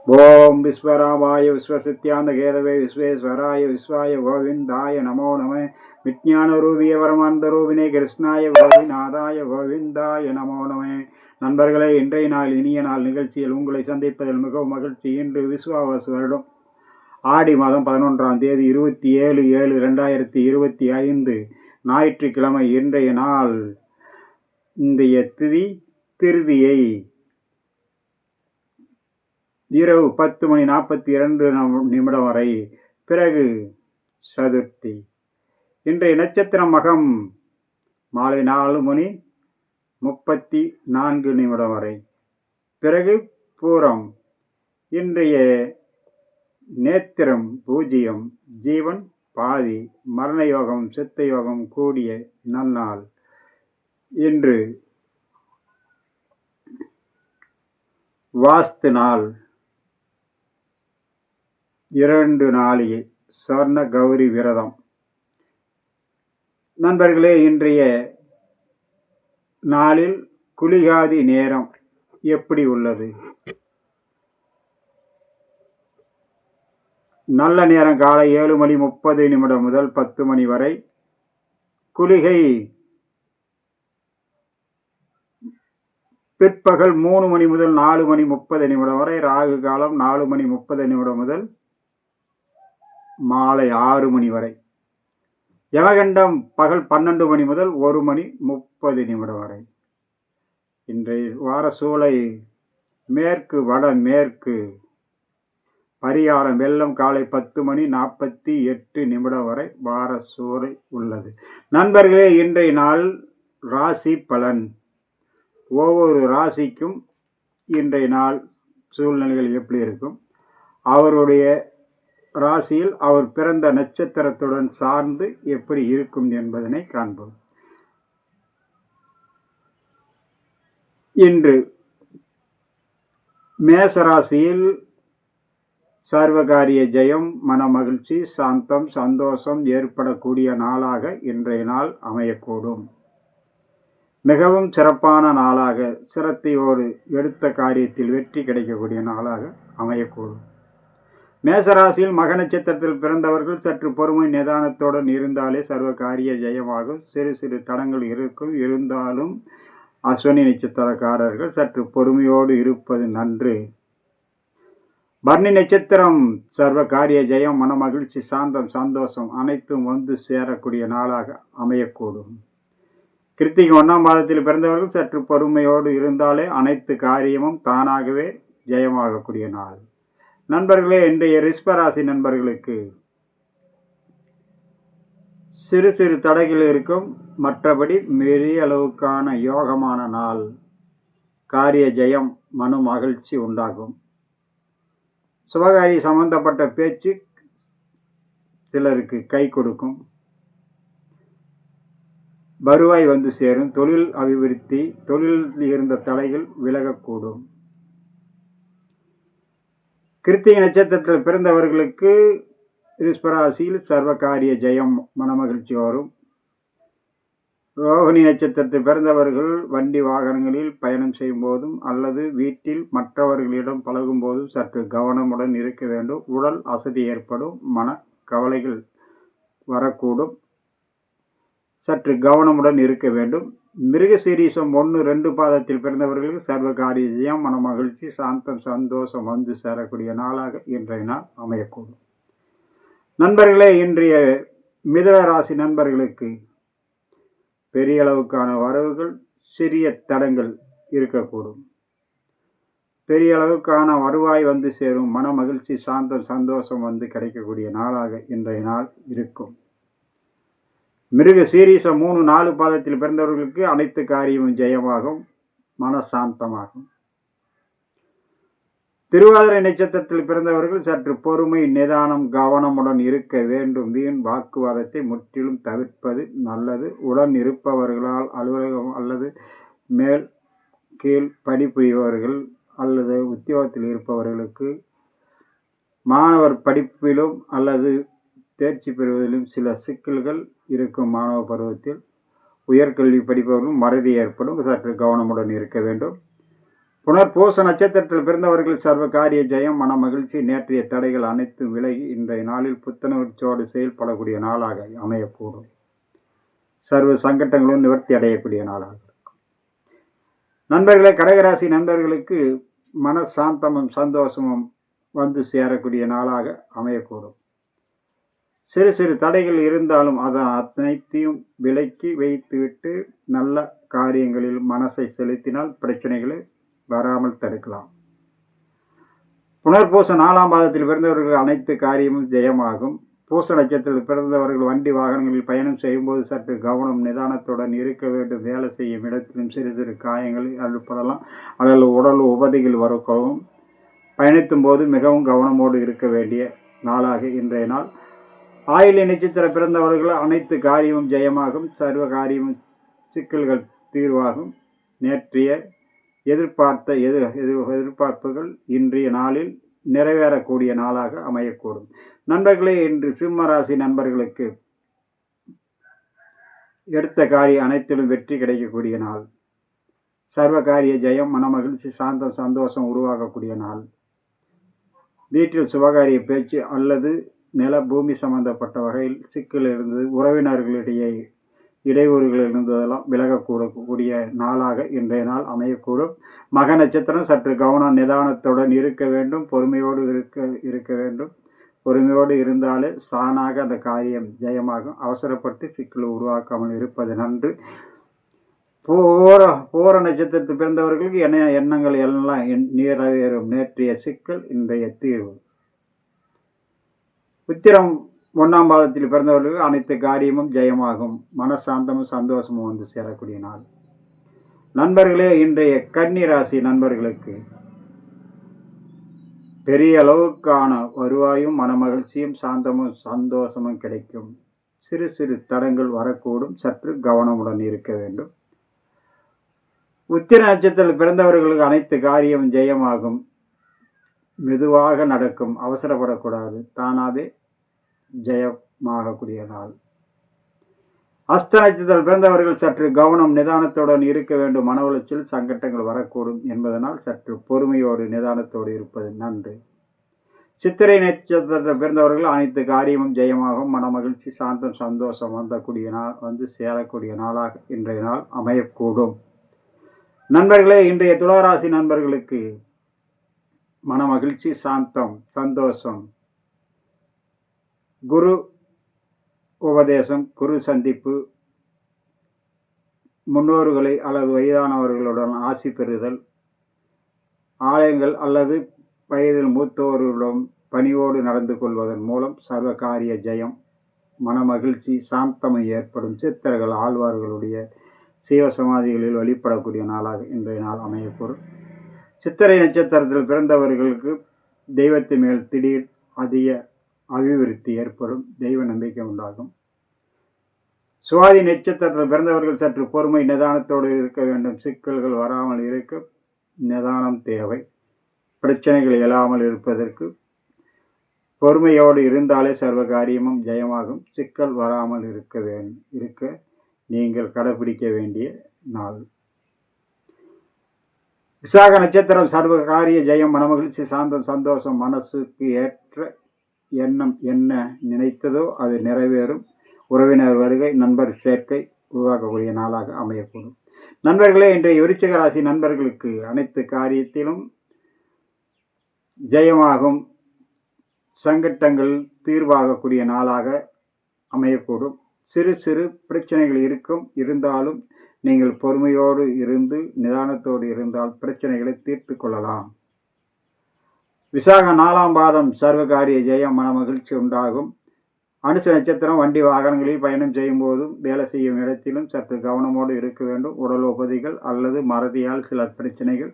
ஓம் விஸ்வராமாய விஸ்வசித்யாந்த கேதவே விஸ்வேஸ்வராய விஸ்வாய கோவிந்தாய நமோ நம. விஜான ரூபிய பரமானந்த ரூபினே கிருஷ்ணாய கோவிநாதாய கோவிந்தாய நமோ நம. நண்பர்களே, இன்றைய நாள் இனிய நாள் நிகழ்ச்சியில் உங்களை சந்திப்பதில் மிகவும் மகிழ்ச்சி. இன்று விஸ்வாவசு வருடம் ஆடி மாதம் 11ஆம் தேதி 27/7/2025 ஞாயிற்றுக்கிழமை. இன்றைய நாள் இன்றைய திதி திருதியை இரவு 10:42 வரை, பிறகு சதுர்த்தி. இன்றைய நட்சத்திரம் மகம் மாலை 4:34 வரை, பிறகு பூரம். இன்றைய நேத்திரம் பூஜ்ஜியம், ஜீவன் பாதி, மரண யோகம் சித்த யோகம் கூடிய நன்னாள். இன்று வாஸ்து நாள் 2 நாளிகை சொர்ண கௌரி விரதம். நண்பர்களே, இன்றைய நாளில் குளிகாதி நேரம் எப்படி உள்ளது? நல்ல நேரம் காலை 7:30 முதல் 10 மணி வரை. குளிகை பிற்பகல் 3 மணி முதல் 4:30 வரை. ராகு காலம் 4:30 முதல் மாலை 6 மணி வரை. யமகண்டம் பகல் 12 மணி முதல் 1:30 வரை. இன்றைய வார சூளை மேற்கு வடமேற்கு. பரிகாரம் வெள்ளம் காலை 10:48 வரை வார சூளை உள்ளது. நண்பர்களே, இன்றைய நாள் ராசி பலன். ஒவ்வொரு ராசிக்கும் இன்றைய நாள் சூழ்நிலைகள் எப்படி இருக்கும், அவருடைய ராசியில் அவர் பிறந்த நட்சத்திரத்துடன் சார்ந்து எப்படி இருக்கும் என்பதனை காண்போம். இன்று மேசராசியில் சர்வகாரிய ஜெயம், மன மகிழ்ச்சி, சாந்தம், சந்தோஷம் ஏற்படக்கூடிய நாளாக இன்றைய நாள் அமையக்கூடும். மிகவும் சிறப்பான நாளாக, சிரத்தையோடு எடுத்த காரியத்தில் வெற்றி கிடைக்கக்கூடிய நாளாக அமையக்கூடும். மேசராசியில் மக நட்சத்திரத்தில் பிறந்தவர்கள் சற்று பொறுமை நிதானத்துடன் இருந்தாலே சர்வ காரிய ஜெயமாகும். சிறு சிறு தடங்கள் இருக்கும். இருந்தாலும் அஸ்வினி நட்சத்திரக்காரர்கள் சற்று பொறுமையோடு இருப்பது நன்று. பரணி நட்சத்திரம் சர்வ காரிய ஜெயம், மன மகிழ்ச்சி, சாந்தம், சந்தோஷம் அனைத்தும் வந்து சேரக்கூடிய நாளாக அமையக்கூடும். கிருத்திகை 1ஆம் மாதத்தில் பிறந்தவர்கள் சற்று பொறுமையோடு இருந்தாலே அனைத்து காரியமும் தானாகவே ஜெயமாகக்கூடிய நாள். நண்பர்களே, இன்றைய ரிஷபராசி நண்பர்களுக்கு சிறு சிறு தடைகள் இருக்கும். மற்றபடி பெரிய அளவுக்கான யோகமான நாள். காரிய ஜெயம், மன மகிழ்ச்சி உண்டாகும். சுபகாரி சம்பந்தப்பட்ட பேச்சு சிலருக்கு கை கொடுக்கும். வருவாய் வந்து சேரும். தொழில் அபிவிருத்தி, தொழிலில் இருந்த தடைகள் விலகக்கூடும். கிருத்திகை நட்சத்திரத்தில் பிறந்தவர்களுக்கு ரிஷபராசியில் சர்வகாரிய ஜெயம், மனமகிழ்ச்சி வரும். ரோகிணி நட்சத்திரத்தில் பிறந்தவர்கள் வண்டி வாகனங்களில் பயணம் செய்யும் போதும் அல்லது வீட்டில் மற்றவர்களிடம் பழகும் போதும் சற்று கவனமுடன் இருக்க வேண்டும். உடல் அசதி ஏற்படும். மன கவலைகள் வரக்கூடும். சற்று கவனமுடன் இருக்க வேண்டும். மிருகசீரிசம் 1-2 பாதத்தில் பிறந்தவர்களுக்கு சர்வகாரிய ஜெயம், மன மகிழ்ச்சி, சாந்தம், சந்தோஷம் வந்து சேரக்கூடிய நாளாக இன்றைய நாள் அமையக்கூடும். நண்பர்களே, இன்றைய மிதுன ராசி நண்பர்களுக்கு பெரிய அளவுக்கான வரவுகள், சிறிய தடங்கள் இருக்கக்கூடும். பெரிய அளவுக்கான வருவாய் வந்து சேரும். மன மகிழ்ச்சி, சாந்தம், சந்தோஷம் வந்து கிடைக்கக்கூடிய நாளாக இன்றைய நாள் இருக்கும். மிருக சீரிசம் 3-4 பாதத்தில் பிறந்தவர்களுக்கு அனைத்து காரியமும் ஜெயமாகும். மனசாந்தமாகும். திருவாதிரை நட்சத்திரத்தில் பிறந்தவர்கள் சற்று பொறுமை, நிதானம், கவனமுடன் இருக்க வேண்டும். வீண் வாக்குவாதத்தை முற்றிலும் தவிர்ப்பது நல்லது. உடன் இருப்பவர்களால் அலுவலகம் அல்லது மேல் கீழ் பணிபுரிபவர்கள் அல்லது உத்தியோகத்தில் இருப்பவர்களுக்கு மாணவர் படிப்பிலும் அல்லது தேர்ச்சி பெறுவதிலும் சில சிக்கல்கள் இருக்கும். மாணவ பருவத்தில் உயர்கல்வி படிப்பவர்களும் மறதி ஏற்படும். சற்று கவனமுடன் இருக்க வேண்டும். புனர்பூச நட்சத்திரத்தில் பிறந்தவர்கள் சர்வ காரிய ஜெயம், மன மகிழ்ச்சி, நேற்றைய தடைகள் அனைத்தும் விலகி இன்றைய நாளில் புத்துணர்ச்சியோடு செயல்படக்கூடிய நாளாக அமையக்கூடும். சர்வ சங்கடங்களும் நிவர்த்தி அடையக்கூடிய நாளாக இருக்கும். நண்பர்களே, கடகராசி நண்பர்களுக்கு மன சாந்தமும் சந்தோஷமும் வந்து சேரக்கூடிய நாளாக அமையக்கூடும். சிறு சிறு தடைகள் இருந்தாலும் அதன் அனைத்தையும் விலக்கி வைத்துவிட்டு நல்ல காரியங்களில் மனசை செலுத்தினால் பிரச்சனைகளை வராமல் தடுக்கலாம். புனர்பூச 4ஆம் பாதத்தில் பிறந்தவர்கள் அனைத்து காரியமும் ஜெயமாகும். பூச நட்சத்திரத்தில் பிறந்தவர்கள் வண்டி வாகனங்களில் பயணம் செய்யும்போது சற்று கவனம் நிதானத்துடன் இருக்க வேண்டும். வேலை செய்யும் இடத்திலும் சிறு சிறு காயங்கள் ஏற்படலாம் அல்லது உடல் உபதைகள் வரவும். பயணித்தும் போது மிகவும் கவனமோடு இருக்க வேண்டிய நாளாக இன்றைய நாள். ஆயில்ய நட்சத்திரம் பிறந்தவர்கள் அனைத்து காரியமும் ஜெயமாகும். சர்வ காரியமும் சிக்கல்கள் தீர்வாகும். நேற்றைய எதிர்பார்ப்புகள் இன்றைய நாளில் நிறைவேறக்கூடிய நாளாக அமையக்கூடும். நண்பர்களே, இன்று சிம்ம ராசி நண்பர்களுக்கு எடுத்த காரியம் அனைத்திலும் வெற்றி கிடைக்கக்கூடிய நாள். சர்வ காரிய ஜெயம், மனமகிழ்ச்சி, சாந்தம், சந்தோஷம் உருவாகக்கூடிய நாள். வீட்டில் சுபகாரிய பேச்சு அல்லது நில பூமி சம்பந்தப்பட்ட வகையில் சிக்கல் இருந்தது, உறவினர்களிடையே இடையூறுகள் இருந்ததெல்லாம் விலகக்கூடக்கூடிய நாளாக இன்றைய நாள் அமையக்கூடும். மக நட்சத்திரம் சற்று கவனம் நிதானத்துடன் இருக்க வேண்டும். பொறுமையோடு இருக்க வேண்டும். பொறுமையோடு இருந்தாலே சாணாக அந்த காரியம் ஜெயமாகும். அவசரப்பட்டு சிக்கல் உருவாக்காமல் இருப்பது நன்று. போர நட்சத்திரத்தில் பிறந்தவர்களுக்கு எண்ணங்கள் எல்லாம் நிறைவேறும். நேற்றைய சிக்கல் இன்றைய தீர்வு. உத்திரம் 1ஆம் பாதத்தில் பிறந்தவர்களுக்கு அனைத்து காரியமும் ஜெயமாகும். மனசாந்தமும் சந்தோஷமும் வந்து சேரக்கூடிய நாள். நண்பர்களே, இன்றைய கன்னி ராசி நண்பர்களுக்கு பெரிய அளவுக்கான வருவாயும் மனமகிழ்ச்சியும் சாந்தமும் சந்தோஷமும் கிடைக்கும். சிறு சிறு தடங்கள் வரக்கூடும். சற்று கவனமுடன் இருக்க வேண்டும். உத்திர நட்சத்திரத்தில் பிறந்தவர்களுக்கு அனைத்து காரியம் ஜெயமாகும். மெதுவாக நடக்கும். அவசரப்படக்கூடாது. தானாகவே ஜெயமாகக்கூடிய நாள். அஸ்த நட்சத்திரத்தில் பிறந்தவர்கள் சற்று கவனம் நிதானத்துடன் இருக்க வேண்டும். மன உளைச்சல் சங்கடங்கள் வரக்கூடும் என்பதனால் சற்று பொறுமையோடு நிதானத்தோடு இருப்பது நன்று. சித்திரை நட்சத்திரத்தில் பிறந்தவர்கள் அனைத்து காரியமும் ஜெயமாகும். மன மகிழ்ச்சி, சாந்தம், சந்தோஷம் வந்து சேரக்கூடிய நாளாக இன்றைய நாள் அமையக்கூடும். நண்பர்களே, இன்றைய துளாராசி நண்பர்களுக்கு மன மகிழ்ச்சி, சாந்தம், சந்தோஷம், குரு உபதேசம், குரு சந்திப்பு, முன்னோர்களை அல்லது வயதானவர்களுடன் ஆசி பெறுதல், ஆலயங்கள் அல்லது வயதில் மூத்தோர்களுடன் பணிவோடு நடந்து கொள்வதன் மூலம் சர்வ காரிய ஜெயம், மனமகிழ்ச்சி, சாந்தமை ஏற்படும். சித்தர்கள் ஆழ்வார்களுடைய சீவசமாதிகளில் வழிபடக்கூடிய நாளாக இன்றைய நாள் அமையக்கூடும். சித்திரை நட்சத்திரத்தில் பிறந்தவர்களுக்கு தெய்வத்தின் மேல் திடீர் அதிக அபிவிருத்தி ஏற்படும். தெய்வ நம்பிக்கை உண்டாகும். சுவாதி நட்சத்திரத்தில் பிறந்தவர்கள் சற்று பொறுமை நிதானத்தோடு இருக்க வேண்டும். சிக்கல்கள் வராமல் இருக்க நிதானம் தேவை. பிரச்சனைகள் எழாமல் இருப்பதற்கு பொறுமையோடு இருந்தாலே சர்வ காரியமும் ஜெயமாகும். சிக்கல் வராமல் இருக்க நீங்கள் கடைபிடிக்க வேண்டிய நாள். விசாக நட்சத்திரம் சர்வ காரிய ஜெயம், மனமகிழ்ச்சி, சாந்தம், சந்தோஷம். மனசுக்கு ஏற்ற எண்ணம் என்ன நினைத்ததோ அது நிறைவேறும். உறவினர் வருகை, நண்பர் சேர்க்கை உருவாக்கக்கூடிய நாளாக அமையக்கூடும். நண்பர்களே, இன்றைய விருச்சிக ராசி நண்பர்களுக்கு அனைத்து காரியத்திலும் ஜெயமாகும். சங்கடங்கள் தீர்வாகக்கூடிய நாளாக அமையக்கூடும். சிறு சிறு பிரச்சனைகள் இருந்தாலும் நீங்கள் பொறுமையோடு இருந்து நிதானத்தோடு இருந்தால் பிரச்சனைகளை தீர்த்து கொள்ளலாம். விசாக 4ஆம் பாதம் சர்வ காரிய ஜெயம், மன மகிழ்ச்சி உண்டாகும். அனுச நட்சத்திரம் வண்டி வாகனங்களில் பயணம் செய்யும் போதும் வேலை செய்யும் இடத்திலும் சற்று கவனமோடு இருக்க வேண்டும். உடல் உபதிகள் அல்லது மறதியால் சில பிரச்சனைகள்,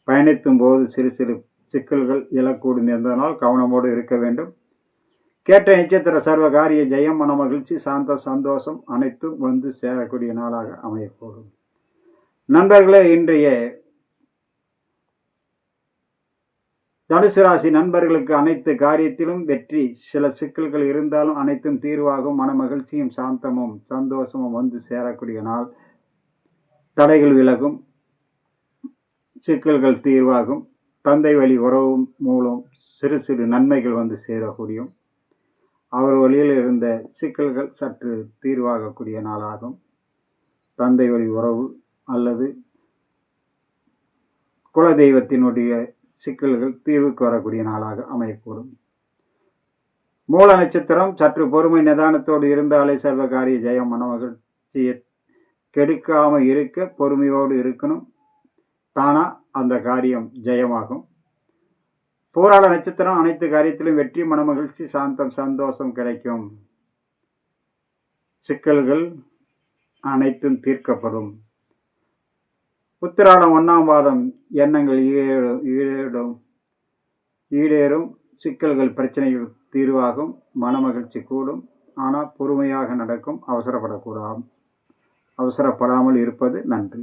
பயணித்தும் போது சிறு சிறு சிக்கல்கள் எழக்கூடும் என்பதனால் கவனமோடு இருக்க வேண்டும். கேட்ட நட்சத்திர சர்வ காரிய ஜெயம், மன மகிழ்ச்சி, சாந்த சந்தோஷம் அனைத்தும் வந்து சேரக்கூடிய நாளாக அமையக்கூடும். நண்பர்களே, இன்றைய தனுசு ராசி நண்பர்களுக்கு அனைத்து காரியத்திலும் வெற்றி. சில சிக்கல்கள் இருந்தாலும் அனைத்தும் தீர்வாகும். மன மகிழ்ச்சியும் சாந்தமும் சந்தோஷமும் வந்து சேரக்கூடிய நாள். தடைகள் விலகும். சிக்கல்கள் தீர்வாகும். தந்தை வழி உறவு மூலம் சிறு சிறு நன்மைகள் வந்து சேரக்கூடியும். அவர் வழியில் இருந்த சிக்கல்கள் சற்று தீர்வாகக்கூடிய நாளாகும். தந்தை வழி உறவு அல்லது குலதெய்வத்தினுடைய சிக்கல்கள் தீர்வுக்கு வரக்கூடிய நாளாக அமையக்கூடும். மூல நட்சத்திரம் சற்று பொறுமை நிதானத்தோடு இருந்தாலே சர்வகாரிய ஜெயம். மனமகிழ்ச்சியை கெடுக்காமல் இருக்க பொறுமையோடு இருக்கணும். தானா அந்த காரியம் ஜெயமாகும். போராட நட்சத்திரம் அனைத்து காரியத்திலும் வெற்றி, மனமகிழ்ச்சி, சாந்தம், சந்தோஷம் கிடைக்கும். சிக்கல்கள் அனைத்தும் தீர்க்கப்படும். உத்திராடம் 1ஆம் பாதம் எண்ணங்கள் ஈடேறும். சிக்கல்கள் பிரச்சனைகள் தீர்வாகும். மனமகிழ்ச்சி கூடும். ஆனால் பொறுமையாக நடக்கும். அவசரப்படாமல் இருப்பது நன்று.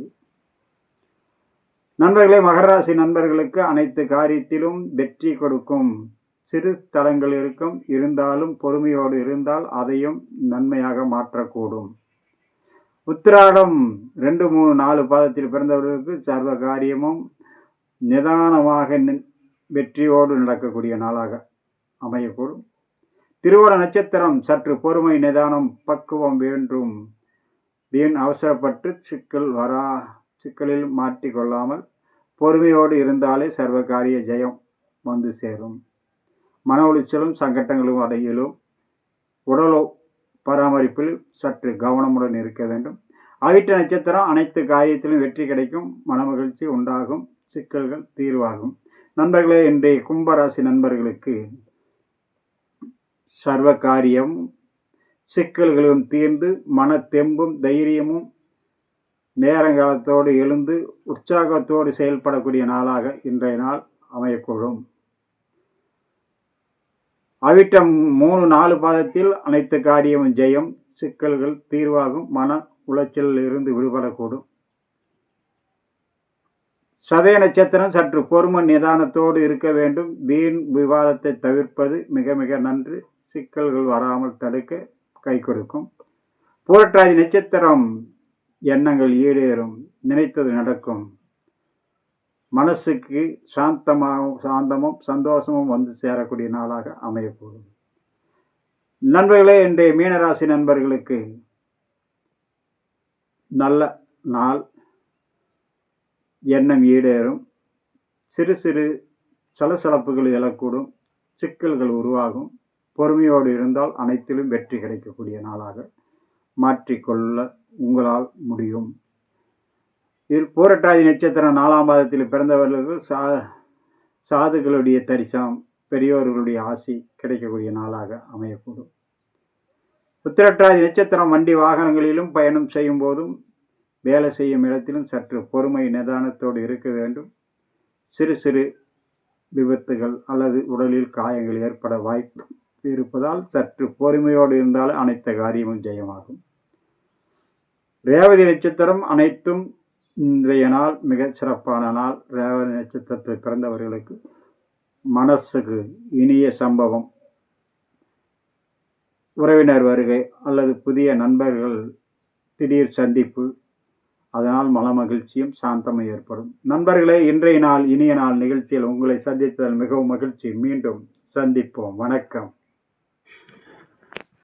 நண்பர்களே, மகர ராசி நண்பர்களுக்கு அனைத்து காரியத்திலும் வெற்றி கொடுக்கும். சிறு தடங்கள் இருக்கும். இருந்தாலும் பொறுமையோடு இருந்தால் அதையும் நன்மையாக மாற்றக்கூடும். உத்திராடம் 2, 3, 4 பாதத்தில் பிறந்தவர்களுக்கு சர்வ காரியமும் நிதானமாக வெற்றியோடு நடக்கக்கூடிய நாளாக அமையக்கூடும். திருவோண நட்சத்திரம் சற்று பொறுமை, நிதானம், பக்குவம் வேண்டும். வீண் அவசரப்பட்டு சிக்கலில் மாட்டிக்கொள்ளாமல் பொறுமையோடு இருந்தாலே சர்வகாரிய ஜெயம் வந்து சேரும். மன உளைச்சலும் சங்கட்டங்களும் அடையிலும் உடலோ பராமரிப்பில் சற்று கவனமுடன் இருக்க வேண்டும். அவிட்ட நட்சத்திரம் அனைத்து காரியத்திலும் வெற்றி கிடைக்கும். மனமகிழ்ச்சி உண்டாகும். சிக்கல்கள் தீர்வாகும். நண்பர்களே, இன்றைய கும்பராசி நண்பர்களுக்கு சர்வ காரியம் சிக்கல்களும் தீர்ந்து மன தெம்பும் தைரியமும் நேரங்காலத்தோடு எழுந்து உற்சாகத்தோடு செயல்படக்கூடிய நாளாக இன்றைய நாள் அமையக்கூடும். அவிட்டம் 3, 4 பாதத்தில் அனைத்து காரியமும் ஜெயம். சிக்கல்கள் தீர்வாகும். மன உளைச்சலில் இருந்து விடுபடக்கூடும். சதய நட்சத்திரம் சற்று பொறுமை நிதானத்தோடு இருக்க வேண்டும். வீண் விவாதத்தை தவிர்ப்பது மிக மிக நன்று. சிக்கல்கள் வராமல் தடுக்க கை கொடுக்கும். பூரட்டாதி நட்சத்திரம் எண்ணங்கள் ஈடேறும். நினைத்தது நடக்கும். மனசுக்கு சாந்தமும் சந்தோஷமும் வந்து சேரக்கூடிய நாளாக அமையக்கூடும். நண்பர்களே, இன்றைய மீனராசி நண்பர்களுக்கு நல்ல நாள். எண்ணம் ஈடேறும். சிறு சிறு சலசலப்புகள் எழக்கூடும். சிக்கல்கள் உருவாகும். பொறுமையோடு இருந்தால் அனைத்திலும் வெற்றி கிடைக்கக்கூடிய நாளாக மாற்றிக்கொள்ள உங்களால் முடியும். இதில் பூரட்டாதி நட்சத்திரம் 4ஆம் பாதத்தில் பிறந்தவர்களுக்கு சாதுகளுடைய தரிசனம், பெரியோர்களுடைய ஆசி கிடைக்கக்கூடிய நாளாக அமையக்கூடும். உத்திரட்டாதி நட்சத்திரம் வண்டி வாகனங்களிலும் பயணம் செய்யும் போதும் வேலை செய்யும் இடத்திலும் சற்று பொறுமை நிதானத்தோடு இருக்க வேண்டும். சிறு சிறு விபத்துகள் அல்லது உடலில் காயங்கள் ஏற்பட வாய்ப்பு இருப்பதால் சற்று பொறுமையோடு இருந்தால் அனைத்து காரியமும் ஜெயமாகும். ரேவதி நட்சத்திரம் அனைத்தும் இன்றைய நாள் மிக சிறப்பான நாள். ரேவதி நட்சத்திரத்தில் பிறந்தவர்களுக்கு மனசுக்கு இனிய சம்பவம், உறவினர் வருகை அல்லது புதிய நண்பர்கள் திடீர் சந்திப்பு, அதனால் மனமகிழ்ச்சியும் சாந்தமும் ஏற்படும். நண்பர்களே, இன்றைய நாள் இனிய நாள் நிகழ்ச்சியில் உங்களை சந்தித்ததில் மிகவும் மகிழ்ச்சி. மீண்டும் சந்திப்போம். வணக்கம்.